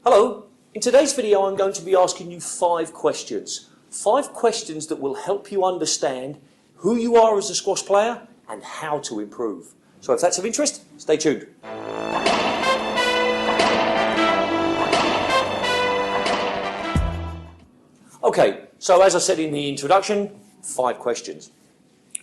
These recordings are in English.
Hello, in today's video I'm going to be asking you 5 questions. 5 questions that will help you understand who you are as a squash player and how to improve. So if that's of interest, stay tuned. Okay, so as I said in the introduction, 5 questions.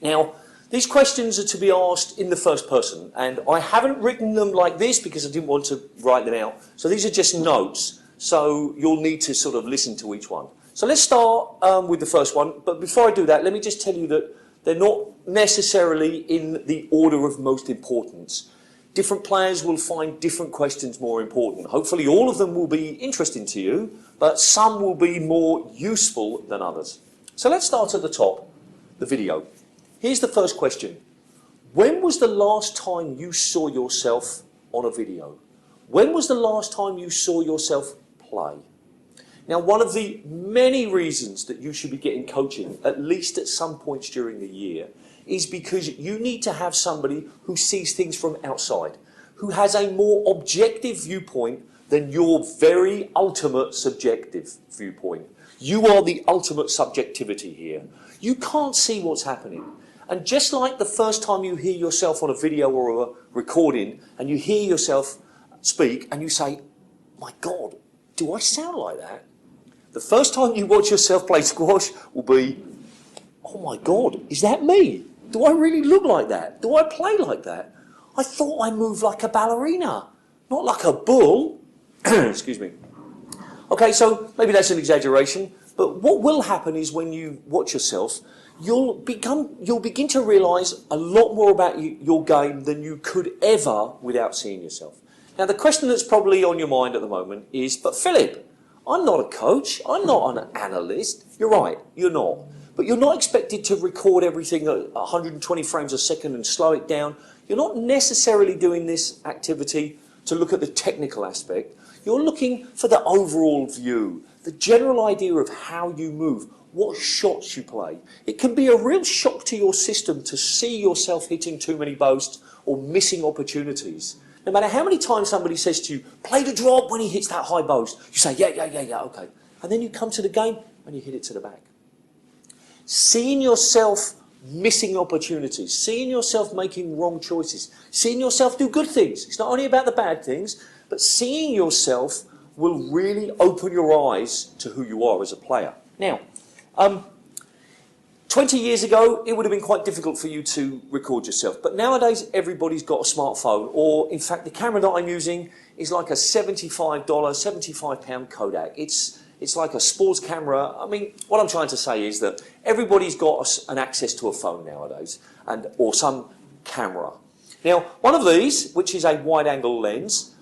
Now, these questions are to be asked in the first person, and I haven't written them like this because I didn't want to write them out. So these are just notes, so you'll need to sort of listen to each one. So let's start with the first one, but before I do that, let me just tell you that they're not necessarily in the order of most importance. Different players will find different questions more important. Hopefully all of them will be interesting to you, but some will be more useful than others. So let's start at the top, the video. Here's the first question. When was the last time you saw yourself on a video? When was the last time you saw yourself play? Now, one of the many reasons that you should be getting coaching, at least at some points during the year, is because you need to have somebody who sees things from outside, who has a more objective viewpoint than your very ultimate subjective viewpoint. You are the ultimate subjectivity here. You can't see what's happening. And just like the first time you hear yourself on a video or a recording and you hear yourself speak and you say, my God, do I sound like that? The first time you watch yourself play squash will be, oh my God, is that me? Do I really look like that? Do I play like that? I thought I moved like a ballerina, not like a bull. Excuse me. Okay, so maybe that's an exaggeration, but what will happen is when you watch yourself, you'll begin to realise a lot more about your game than you could ever without seeing yourself. Now, the question that's probably on your mind at the moment is, but Philip, I'm not a coach, I'm not an analyst. You're right, you're not. But you're not expected to record everything at 120 frames a second and slow it down. You're not necessarily doing this activity to look at the technical aspect. You're looking for the overall view, the general idea of how you move, what shots you play. It can be a real shock to your system to see yourself hitting too many boasts or missing opportunities. No matter how many times somebody says to you, play the drop when he hits that high boast, you say, yeah, okay. And then you come to the game and you hit it to the back. Seeing yourself missing opportunities, seeing yourself making wrong choices, seeing yourself do good things. It's not only about the bad things, but seeing yourself will really open your eyes to who you are as a player. Now, 20 years ago, it would have been quite difficult for you to record yourself. But nowadays, everybody's got a smartphone. Or, in fact, the camera that I'm using is like a $75, £75 Kodak. It's like a sports camera. I mean, what I'm trying to say is that everybody's got an access to a phone nowadays, or some camera. Now, one of these, which is a wide-angle lens,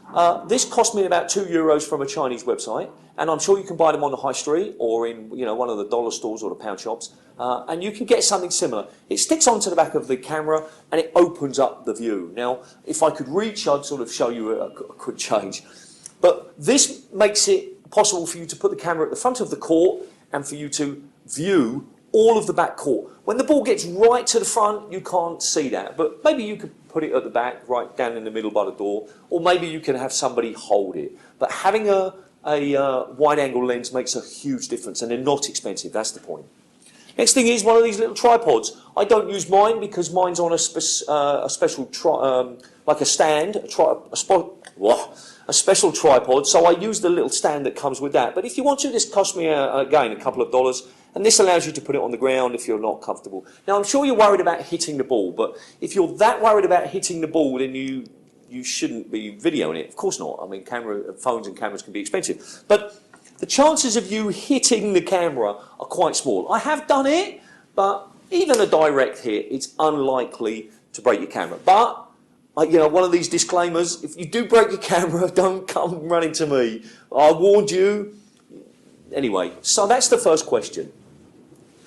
this cost me about €2 from a Chinese website, and I'm sure you can buy them on the high street or in one of the dollar stores or the pound shops, and you can get something similar. It sticks onto the back of the camera and it opens up the view. Now, if I could reach, I'd sort of show you a quick change. But this makes it possible for you to put the camera at the front of the court and for you to view all of the back court. When the ball gets right to the front, you can't see that, but maybe you could put it at the back, right down in the middle by the door, or maybe you can have somebody hold it. But having a wide-angle lens makes a huge difference, and they're not expensive, that's the point. Next thing is one of these little tripods. I don't use mine because mine's on a special, like a stand, a special tripod, so I use the little stand that comes with that. But if you want to, this cost me, again, a couple of dollars, and this allows you to put it on the ground if you're not comfortable. Now, I'm sure you're worried about hitting the ball, but if you're that worried about hitting the ball, then you shouldn't be videoing it. Of course not. I mean, phones and cameras can be expensive. But the chances of you hitting the camera are quite small. I have done it, but even a direct hit, it's unlikely to break your camera. But one of these disclaimers, if you do break your camera, don't come running to me. I warned you. Anyway, so that's the first question.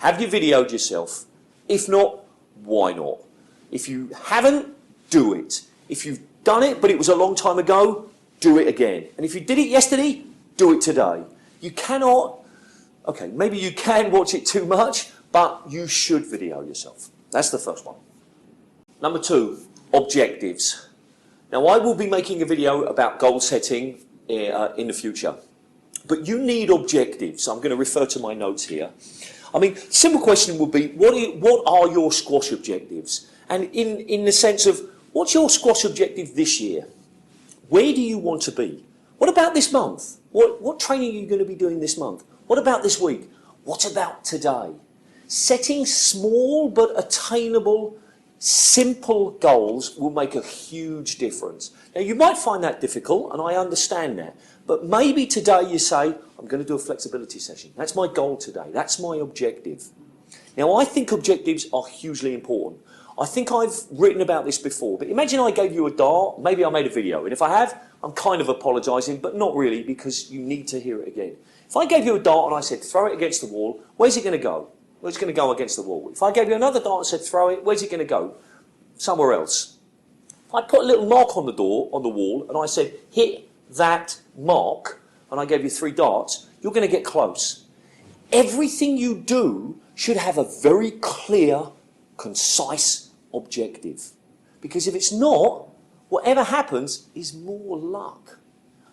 Have you videoed yourself? If not, why not? If you haven't, do it. If you've done it, but it was a long time ago, do it again. And if you did it yesterday, do it today. You cannot, okay, maybe you can watch it too much, but you should video yourself. That's the first one. Number 2, objectives. Now, I will be making a video about goal setting in the future. But you need objectives. I'm going to refer to my notes here. I mean, simple question would be, what are your squash objectives? And in the sense of, what's your squash objective this year? Where do you want to be? What about this month? What training are you going to be doing this month? What about this week? What about today? Setting small but attainable, simple goals will make a huge difference. Now, you might find that difficult, and I understand that. But maybe today you say, I'm going to do a flexibility session. That's my goal today. That's my objective. Now, I think objectives are hugely important. I think I've written about this before, but imagine I gave you a dart. Maybe I made a video, and if I have, I'm kind of apologising, but not really, because you need to hear it again. If I gave you a dart and I said, throw it against the wall, where's it going to go? Well, it's going to go against the wall. If I gave you another dart and said, throw it, where's it going to go? Somewhere else. If I put a little mark on the wall, and I said, hit that mark, and I gave you 3 darts, you're going to get close. Everything you do should have a very clear, concise objective. Because if it's not, whatever happens is more luck.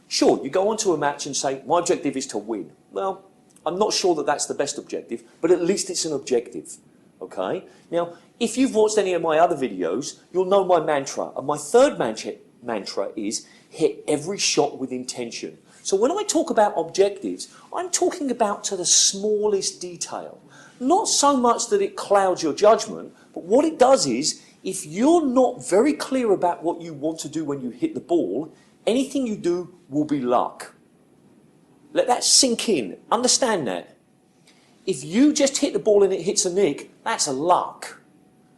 Sure, you go onto a match and say, my objective is to win. Well, I'm not sure that that's the best objective, but at least it's an objective. Okay? Now, if you've watched any of my other videos, you'll know my mantra. And my third mantra is, hit every shot with intention. So when I talk about objectives, I'm talking about to the smallest detail. Not so much that it clouds your judgment, but what it does is, if you're not very clear about what you want to do when you hit the ball, anything you do will be luck. Let that sink in. Understand that. If you just hit the ball and it hits a nick, that's a luck.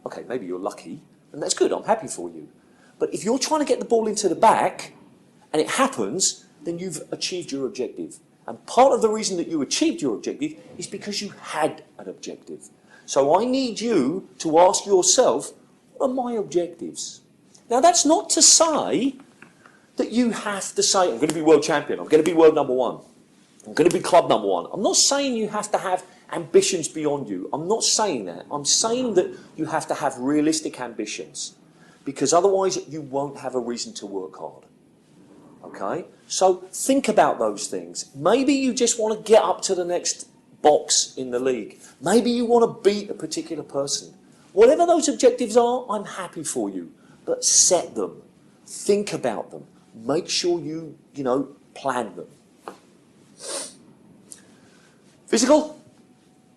Okay, maybe you're lucky, and that's good, I'm happy for you. But if you're trying to get the ball into the back, and it happens, then you've achieved your objective. And part of the reason that you achieved your objective is because you had an objective. So I need you to ask yourself, what are my objectives? Now, that's not to say that you have to say, I'm going to be world champion, I'm going to be world number 1, I'm going to be club number 1. I'm not saying you have to have ambitions beyond you. I'm not saying that. I'm saying that you have to have realistic ambitions, because otherwise you won't have a reason to work hard. Okay? So think about those things. Maybe you just want to get up to the next box in the league. Maybe you want to beat a particular person. Whatever those objectives are, I'm happy for you. But set them. Think about them. Make sure you plan them. Physical,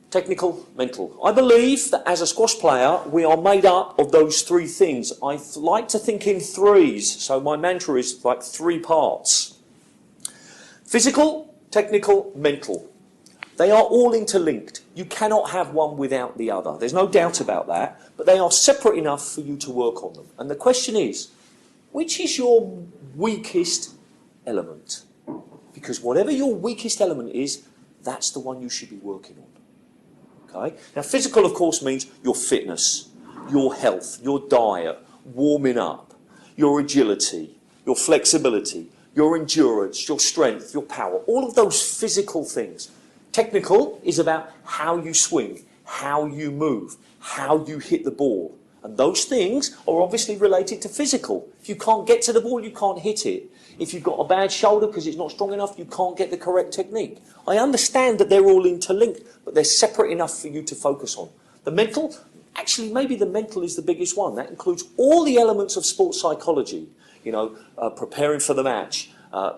technical, mental. I believe that as a squash player, we are made up of those 3 things. I like to think in 3s, so my mantra is like 3 parts. Physical, technical, mental. They are all interlinked. You cannot have one without the other. There's no doubt about that, but they are separate enough for you to work on them. And the question is, which is your weakest element? Because whatever your weakest element is, that's the one you should be working on. Okay? Now, physical, of course, means your fitness, your health, your diet, warming up, your agility, your flexibility, your endurance, your strength, your power, all of those physical things. Technical is about how you swing, how you move, how you hit the ball. And those things are obviously related to physical. If you can't get to the ball, you can't hit it. If you've got a bad shoulder because it's not strong enough, you can't get the correct technique. I understand that they're all interlinked, but they're separate enough for you to focus on. The mental, actually maybe the mental is the biggest one. That includes all the elements of sports psychology. Preparing for the match,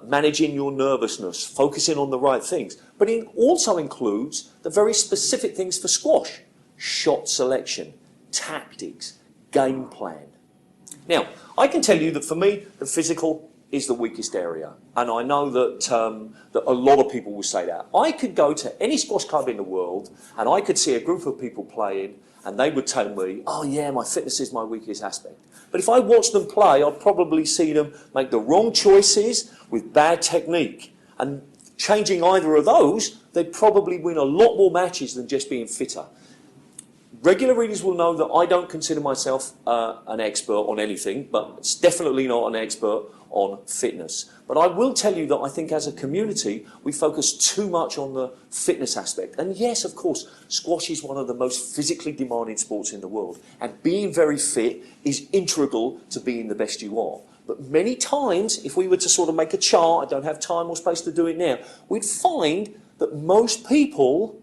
managing your nervousness, focusing on the right things. But it also includes the very specific things for squash. Shot selection, tactics, game plan. Now, I can tell you that for me, the physical is the weakest area. And I know that a lot of people will say that. I could go to any squash club in the world and I could see a group of people playing and they would tell me, oh yeah, my fitness is my weakest aspect. But if I watched them play, I'd probably see them make the wrong choices with bad technique. And changing either of those, they'd probably win a lot more matches than just being fitter. Regular readers will know that I don't consider myself an expert on anything, but it's definitely not an expert on fitness. But I will tell you that I think as a community, we focus too much on the fitness aspect. And yes, of course, squash is one of the most physically demanding sports in the world. And being very fit is integral to being the best you are. But many times, if we were to sort of make a chart, I don't have time or space to do it now, we'd find that most people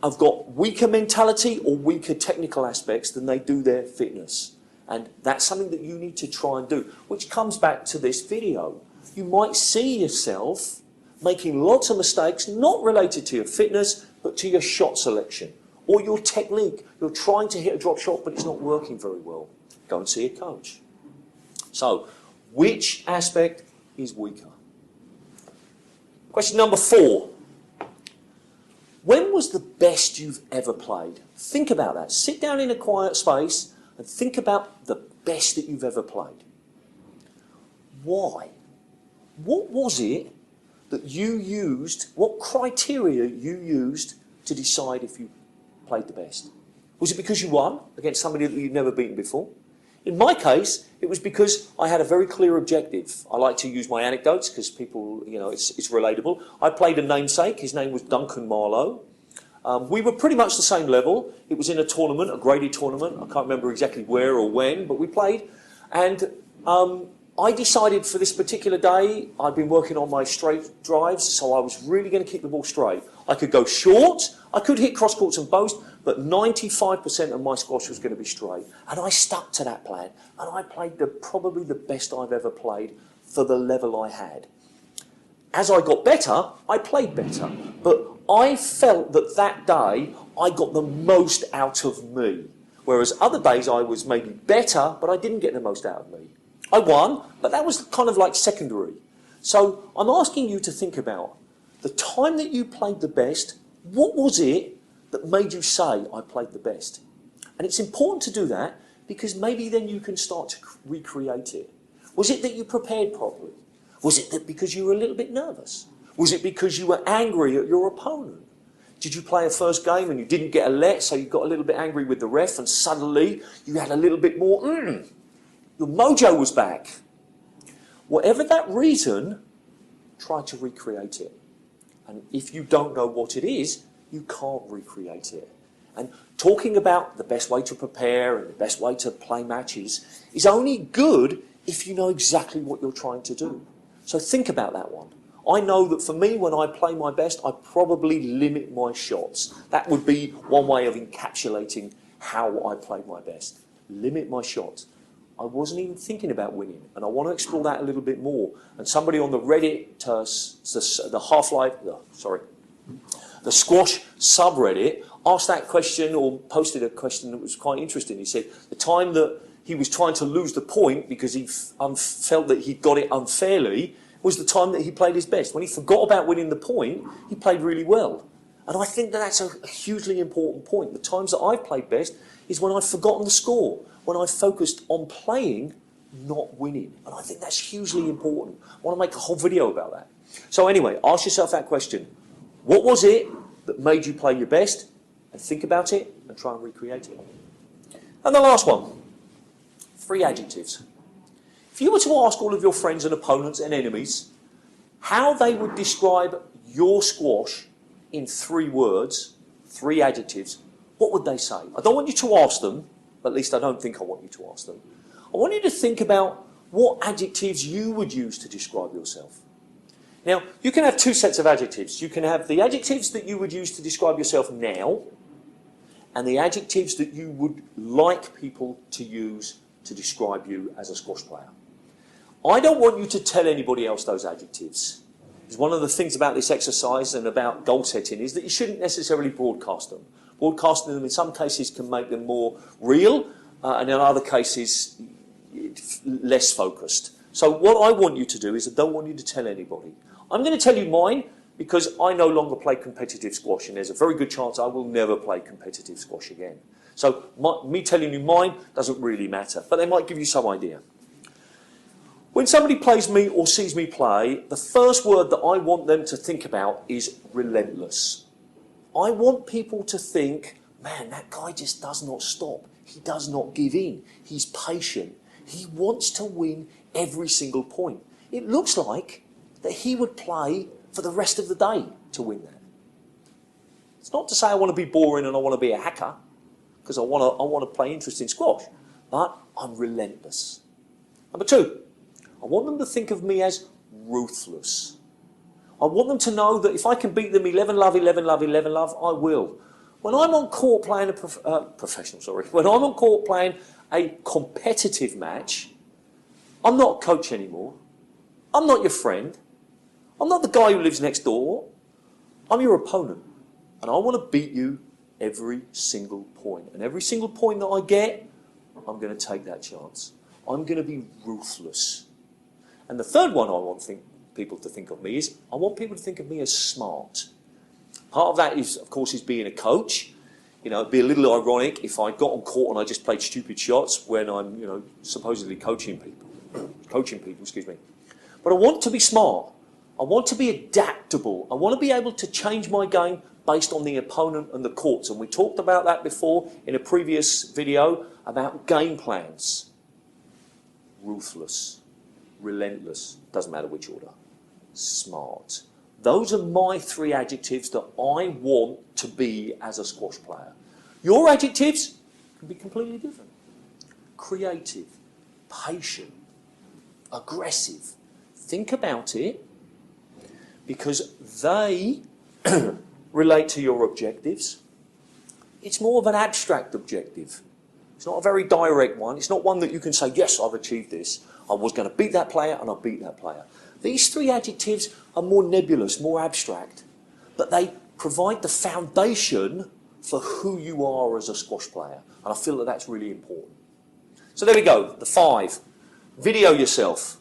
have got weaker mentality or weaker technical aspects than they do their fitness. And that's something that you need to try and do, which comes back to this video. You might see yourself making lots of mistakes, not related to your fitness, but to your shot selection or your technique. You're trying to hit a drop shot, but it's not working very well. Go and see a coach. So, which aspect is weaker? Question number 4. When was the best you've ever played? Think about that. Sit down in a quiet space and think about the best that you've ever played. Why? What was it that you used, what criteria you used to decide if you played the best? Was it because you won against somebody that you'd never beaten before? In my case, it was because I had a very clear objective. I like to use my anecdotes because people, you know, it's relatable. I played a namesake. His name was Duncan Marlowe. We were pretty much the same level. It was in a tournament, a graded tournament. I can't remember exactly where or when, but we played. And I decided for this particular day, I'd been working on my straight drives, so I was really going to keep the ball straight. I could go short, I could hit cross courts and post, but 95% of my squash was going to be straight. And I stuck to that plan, and I played probably the best I've ever played for the level I had. As I got better, I played better, but I felt that that day I got the most out of me, whereas other days I was maybe better, but I didn't get the most out of me. I won, but that was kind of like secondary. So I'm asking you to think about the time that you played the best. What was it that made you say, I played the best? And it's important to do that because maybe then you can start to recreate it. Was it that you prepared properly? Was it that because you were a little bit nervous? Was it because you were angry at your opponent? Did you play a first game and you didn't get a let, so you got a little bit angry with the ref and suddenly you had a little bit more, your mojo was back. Whatever that reason, try to recreate it. And if you don't know what it is, you can't recreate it. And talking about the best way to prepare and the best way to play matches is only good if you know exactly what you're trying to do. So think about that one. I know that for me, when I play my best, I probably limit my shots. That would be one way of encapsulating how I played my best. Limit my shots. I wasn't even thinking about winning, and I want to explore that a little bit more. And somebody on the Reddit, the squash subreddit, asked that question or posted a question that was quite interesting. He said the time that he was trying to lose the point because he felt that he got it unfairly was the time that he played his best. When he forgot about winning the point, he played really well. And I think that that's a hugely important point. The times that I've played best is when I've forgotten the score, when I've focused on playing, not winning. And I think that's hugely important. I want to make a whole video about that. So anyway, ask yourself that question. What was it that made you play your best? And think about it and try and recreate it. And the last one, 3 adjectives. If you were to ask all of your friends and opponents and enemies how they would describe your squash in 3 words, 3 adjectives, what would they say? I don't want you to ask them, at least I don't think I want you to ask them. I want you to think about what adjectives you would use to describe yourself. Now, you can have 2 sets of adjectives. You can have the adjectives that you would use to describe yourself now, and the adjectives that you would like people to use to describe you as a squash player. I don't want you to tell anybody else those adjectives. Because one of the things about this exercise and about goal setting is that you shouldn't necessarily broadcast them. Broadcasting them in some cases can make them more real, and in other cases less focused. So what I want you to do is I don't want you to tell anybody. I'm going to tell you mine because I no longer play competitive squash, and there's a very good chance I will never play competitive squash again. So me telling you mine doesn't really matter, but they might give you some idea. When somebody plays me or sees me play, the first word that I want them to think about is relentless. I want people to think, man, that guy just does not stop. He does not give in. He's patient. He wants to win every single point. It looks like that he would play for the rest of the day to win that. It's not to say I want to be boring and I want to be a hacker, because I want to play interesting squash, but I'm relentless. Number 2, I want them to think of me as ruthless. I want them to know that if I can beat them 11-love, 11-love, 11-love, I will. When I'm on court playing when I'm on court playing a competitive match, I'm not a coach anymore. I'm not your friend. I'm not the guy who lives next door. I'm your opponent. And I want to beat you every single point. And every single point that I get, I'm going to take that chance. I'm going to be ruthless. And the third one I want people to think of me is, I want people to think of me as smart. Part of that is, of course, is being a coach. You know, it'd be a little ironic if I got on court and I just played stupid shots when I'm, you know, supposedly coaching people, excuse me. But I want to be smart. I want to be adaptable. I want to be able to change my game based on the opponent and the courts. And we talked about that before in a previous video about game plans. Ruthless, relentless, doesn't matter which order. Smart. Those are my 3 adjectives that I want to be as a squash player. Your adjectives can be completely different. Creative, patient, aggressive. Think about it, because they relate to your objectives. It's more of an abstract objective. It's not a very direct one. It's not one that you can say, yes, I've achieved this. I was going to beat that player and I beat that player. These 3 adjectives are more nebulous, more abstract, but they provide the foundation for who you are as a squash player. And I feel that that's really important. So there we go, the 5. Video yourself.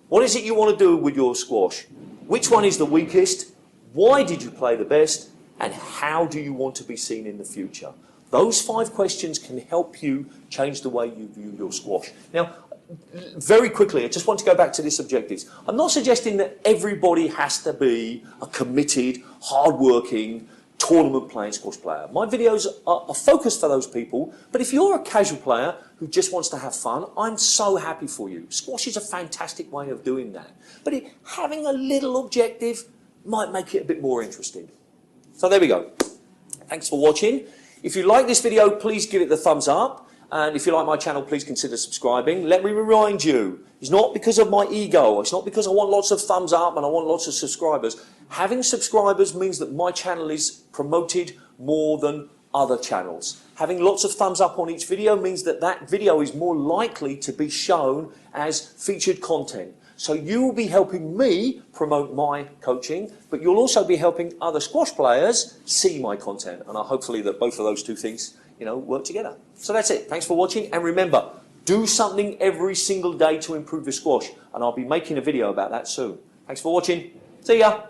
What is it you want to do with your squash? Which one is the weakest? Why did you play the best? And how do you want to be seen in the future? Those 5 questions can help you change the way you view your squash. Now, very quickly, I just want to go back to this objectives. I'm not suggesting that everybody has to be a committed, hard-working, tournament-playing squash player. My videos are focused for those people, but if you're a casual player who just wants to have fun, I'm so happy for you. Squash is a fantastic way of doing that. But having a little objective might make it a bit more interesting. So there we go. Thanks for watching. If you like this video, please give it the thumbs up. And if you like my channel, please consider subscribing. Let me remind you, it's not because of my ego. It's not because I want lots of thumbs up and I want lots of subscribers. Having subscribers means that my channel is promoted more than other channels. Having lots of thumbs up on each video means that that video is more likely to be shown as featured content. So you will be helping me promote my coaching, but you'll also be helping other squash players see my content. And hopefully that both of those 2 things, you know, work together. So that's it. Thanks for watching. And remember, do something every single day to improve your squash. And I'll be making a video about that soon. Thanks for watching. See ya.